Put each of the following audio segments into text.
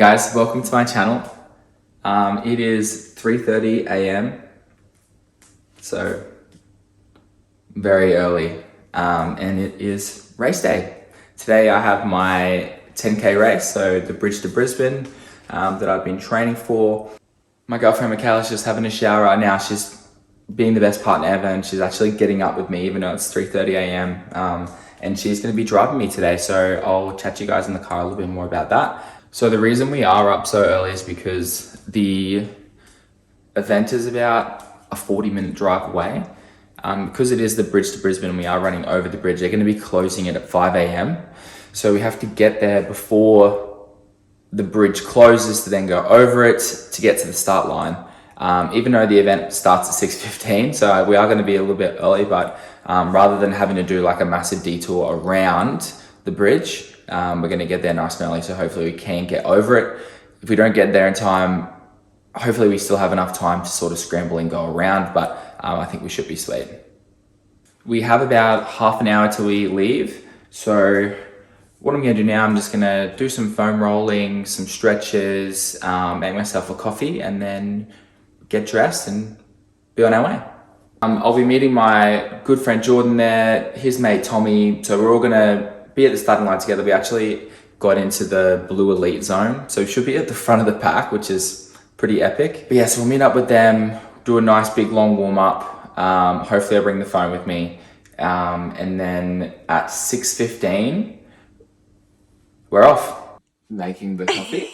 guys, welcome to my channel. It is 3:30 a.m. so very early, and it is race day. Today I have my 10K race, so the bridge to Brisbane that I've been training for. My girlfriend Michaela's just having a shower right now. She's being the best partner ever, and she's actually getting up with me even though it's 3:30 a.m. And she's going to be driving me today, so I'll chat to you guys in the car a little bit more about that. So the reason we are up so early is because the event is about a 40-minute drive away. Because it is the bridge to Brisbane and we are running over the bridge, they're going to be closing it at 5 a.m. So we have to get there before the bridge closes to then go over it to get to the start line. Even though the event starts at 6:15, so we are going to be a little bit early, but rather than having to do like a massive detour around the bridge, we're going to get there nice and early, so hopefully we can get over it. If we don't get there in time, hopefully we still have enough time to sort of scramble and go around, but I think we should be sweet. We have about half an hour till we leave, so what I'm going to do now, I'm just going to do some foam rolling, some stretches, make myself a coffee, and then get dressed and be on our way. I'll be meeting my good friend Jordan there, his mate Tommy, so we're all going to be at the starting line together. We actually got into the blue elite zone, so we should be at the front of the pack, which is pretty epic. But yeah, so we'll meet up with them, do a nice big long warm up. Hopefully I'll bring the phone with me. And then at 6:15, we're off. Making the coffee.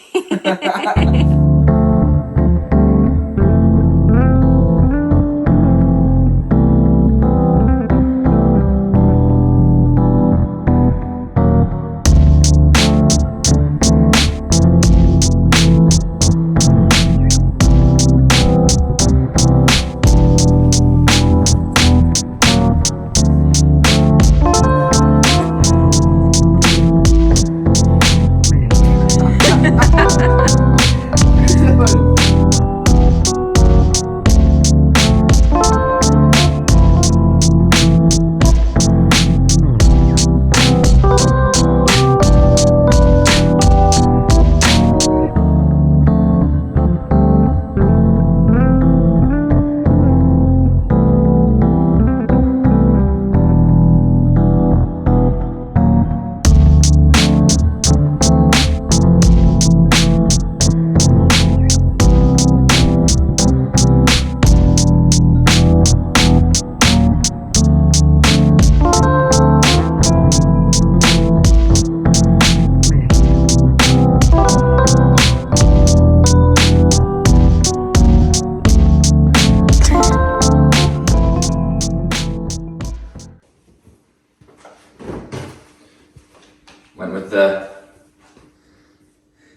Went with the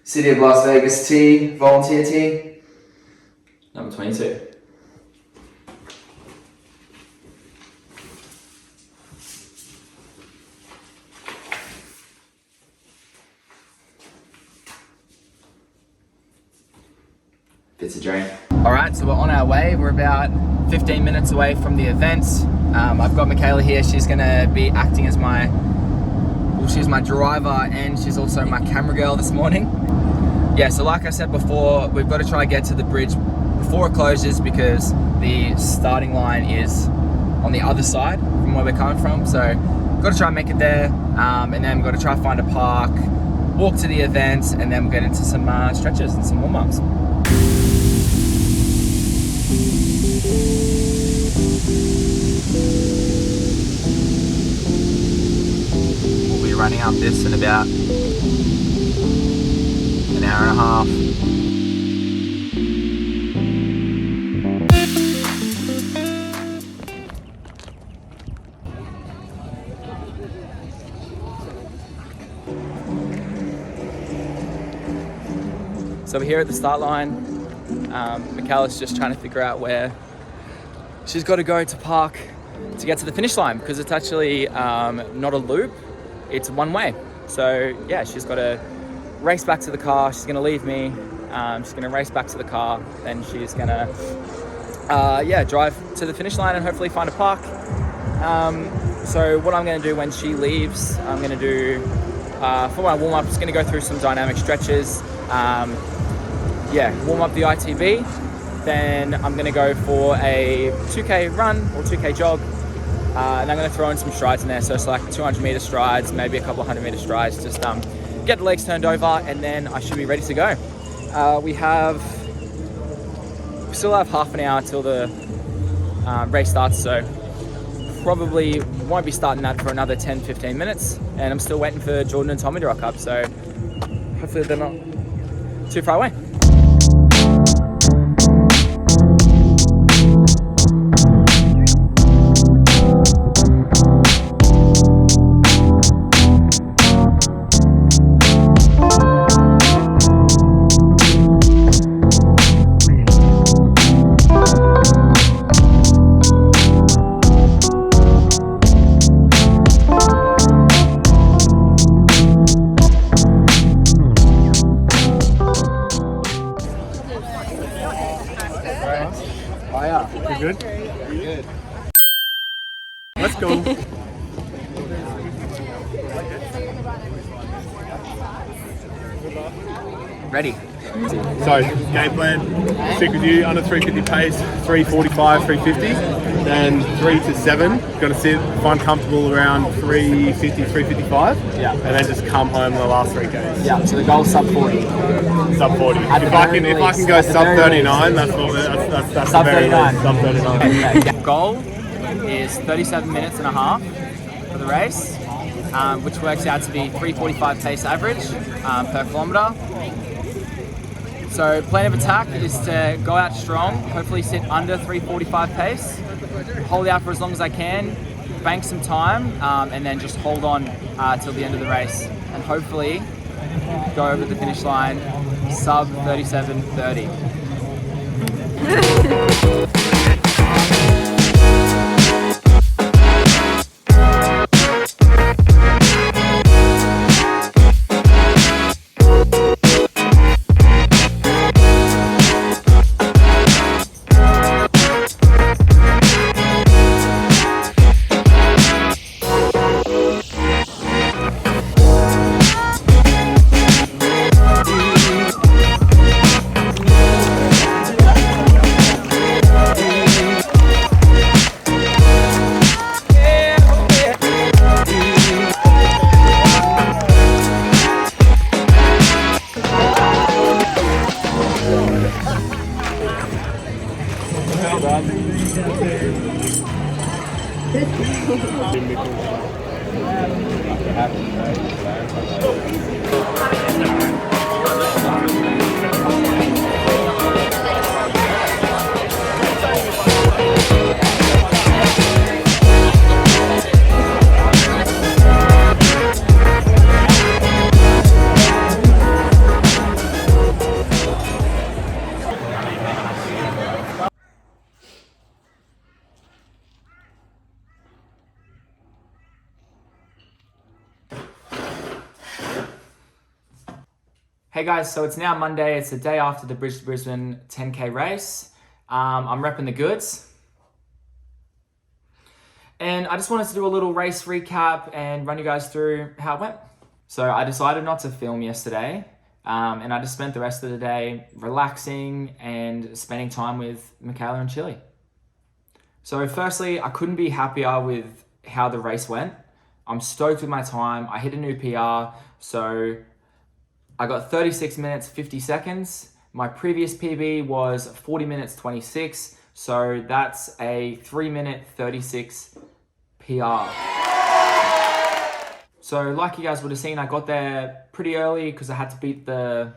City of Las Vegas tee, volunteer tee, number 22. Fits a dream. All right, so we're on our way. We're about 15 minutes away from the event. I've got Michaela here. She's gonna be acting as she's my driver and she's also my camera girl this morning. Yeah, so like I said before, we've got to try and get to the bridge before it closes because the starting line is on the other side from where we're coming from. So got to try and make it there, and then we've got to try and find a park, walk to the event, and then we'll get into some stretches and some warm-ups. Running up this in about an hour and a half. So we're here at the start line. Michaela's just trying to figure out where she's got to go to park to get to the finish line because it's actually not a loop. It's one way. So yeah, she's got to race back to the car. She's going to leave me. She's going to race back to the car. Then she's going to drive to the finish line and hopefully find a park. So what I'm going to do when she leaves, I'm going to do, for my warm-up, just going to go through some dynamic stretches. Yeah, warm up the ITB. Then I'm gonna go for a 2K run or 2K jog. And I'm gonna throw in some strides in there. So it's like 200-meter strides, maybe a couple of 100-meter strides, just get the legs turned over, and then I should be ready to go. We still have half an hour till the race starts, so probably won't be starting that for another 10-15 minutes. And I'm still waiting for Jordan and Tommy to rock up, so hopefully they're not too far away. Good? Good. Let's go. Ready. So, game plan, stick with you, under 350 pace, 345, 350, then 3 to 7, gonna sit, find comfortable around 350, 355, Yeah. and then just come home the last 3Ks. Yeah, so the goal's sub 40. Sub 40. If I can go sub 39, that's Sub the very 39. least. Sub 39. Okay. Goal is 37 minutes and a half for the race, which works out to be 345 pace average per kilometre. So plan of attack is to go out strong, hopefully sit under 345 pace, hold out for as long as I can, bank some time, and then just hold on till the end of the race, and hopefully go over the finish line sub 37:30. Hey guys, so it's now Monday. It's the day after the Brisbane 10K race. I'm repping the goods. And I just wanted to do a little race recap and run you guys through how it went. So I decided not to film yesterday, and I just spent the rest of the day relaxing and spending time with Michaela and Chili. So firstly, I couldn't be happier with how the race went. I'm stoked with my time. I hit a new PR, so I got 36 minutes, 50 seconds. My previous PB was 40 minutes, 26. So that's a 3-minute, 36 PR. So like you guys would have seen, I got there pretty early because I had to beat the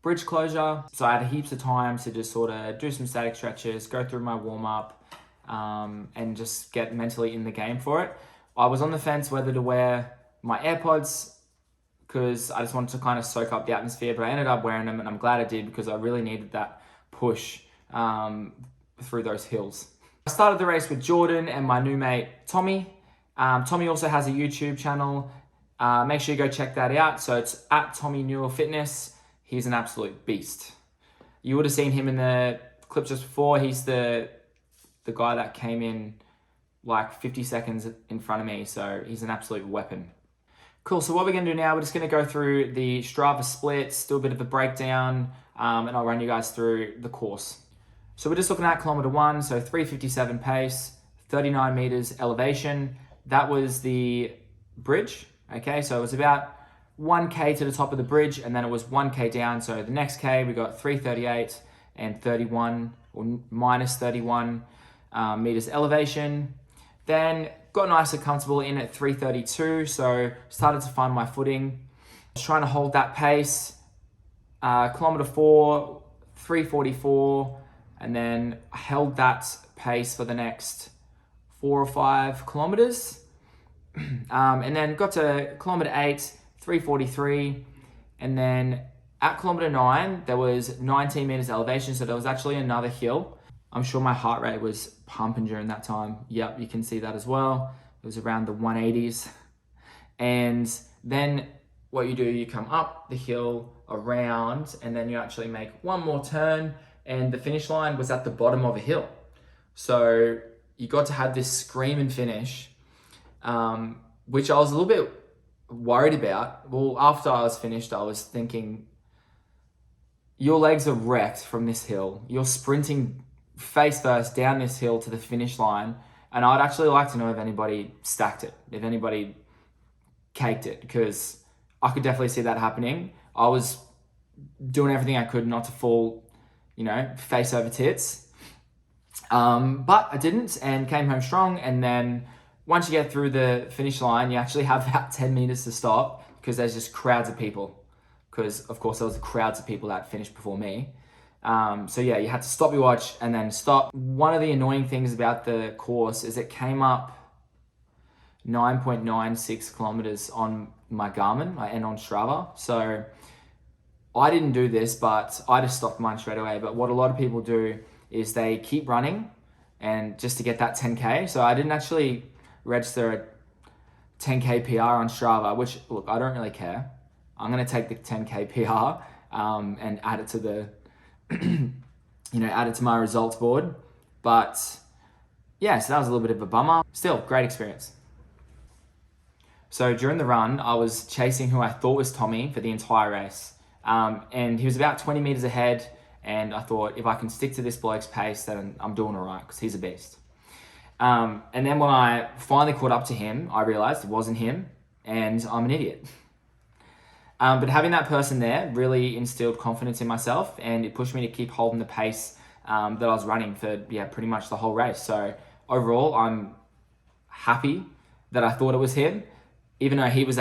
bridge closure. So I had heaps of time to just sort of do some static stretches, go through my warm up, and just get mentally in the game for it. I was on the fence whether to wear my AirPods because I just wanted to kind of soak up the atmosphere, but I ended up wearing them, and I'm glad I did because I really needed that push through those hills. I started the race with Jordan and my new mate, Tommy. Tommy also has a YouTube channel. Make sure you go check that out. So it's at Tommy Newell Fitness. He's an absolute beast. You would have seen him in the clip just before. He's the guy that came in like 50 seconds in front of me. So he's an absolute weapon. Cool, so what we're gonna do now, we're just gonna go through the Strava splits, do a bit of a breakdown, and I'll run you guys through the course. So we're just looking at kilometer 1, so 3:57 pace, 39 meters elevation. That was the bridge, okay? So it was about 1K to the top of the bridge, and then it was 1K down. So the next K, we got 3:38 and 31, or minus 31 meters elevation. Then got nice and comfortable in at 3:32, so started to find my footing. I was trying to hold that pace. Kilometer 4, 3:44, and then I held that pace for the next 4 or 5 kilometers. And then got to kilometer 8, 3:43, and then at kilometer 9, there was 19 meters elevation, so there was actually another hill. I'm sure my heart rate was pumping during that time. Yep, you can see that as well. It was around the 180s. And then what you do, you come up the hill, around, and then you actually make one more turn, and the finish line was at the bottom of a hill. So you got to have this scream and finish, which I was a little bit worried about. Well, after I was finished, I was thinking, your legs are wrecked from this hill. You're sprinting face first down this hill to the finish line, and I'd actually like to know if anybody stacked it, if anybody caked it, because I could definitely see that happening. I was doing everything I could not to fall, face over tits, but I didn't, and came home strong. And then once you get through the finish line, you actually have about 10 meters to stop, because there's just crowds of people, because of course there was crowds of people that finished before me. So yeah, you had to stop your watch and then stop. One of the annoying things about the course is it came up 9.96 kilometers on my Garmin and on Strava. So I didn't do this, but I just stopped mine straight away. But what a lot of people do is they keep running, and just to get that 10K. So I didn't actually register a 10K PR on Strava, which, look, I don't really care. I'm going to take the 10K PR and add it to the add it to my results board. But yeah, so that was a little bit of a bummer. Still, great experience. So during the run, I was chasing who I thought was Tommy for the entire race. And he was about 20 meters ahead. And I thought, if I can stick to this bloke's pace, then I'm doing all right, because he's a beast. And then when I finally caught up to him, I realized it wasn't him, and I'm an idiot. But having that person there really instilled confidence in myself, and it pushed me to keep holding the pace that I was running for pretty much the whole race. So overall, I'm happy that I thought it was him, even though he was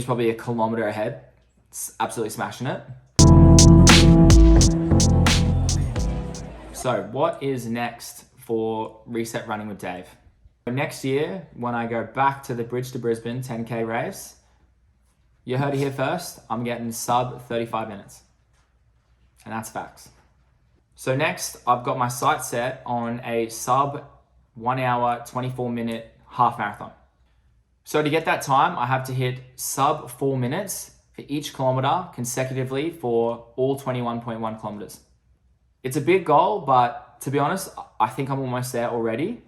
probably a kilometer ahead. It's absolutely smashing it. So what is next for Reset Running with Dave? Next year, when I go back to the Bridge to Brisbane 10K race, you heard it here first, I'm getting sub 35 minutes. And that's facts. So next, I've got my sights set on a sub 1 hour, 24 minute half marathon. So to get that time, I have to hit sub 4 minutes for each kilometer consecutively for all 21.1 kilometers. It's a big goal, but to be honest, I think I'm almost there already.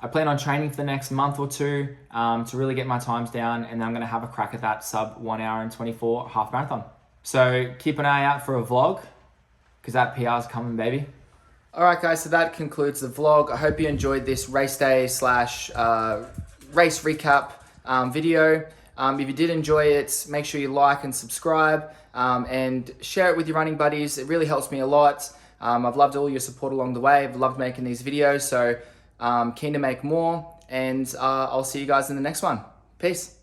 I plan on training for the next month or two to really get my times down, and then I'm going to have a crack at that sub 1 hour and 24 half marathon. So keep an eye out for a vlog, because that PR is coming, baby. All right, guys, so that concludes the vlog. I hope you enjoyed this race day / race recap video. If you did enjoy it, make sure you like and subscribe and share it with your running buddies. It really helps me a lot. I've loved all your support along the way. I've loved making these videos, so keen to make more, and I'll see you guys in the next one. Peace.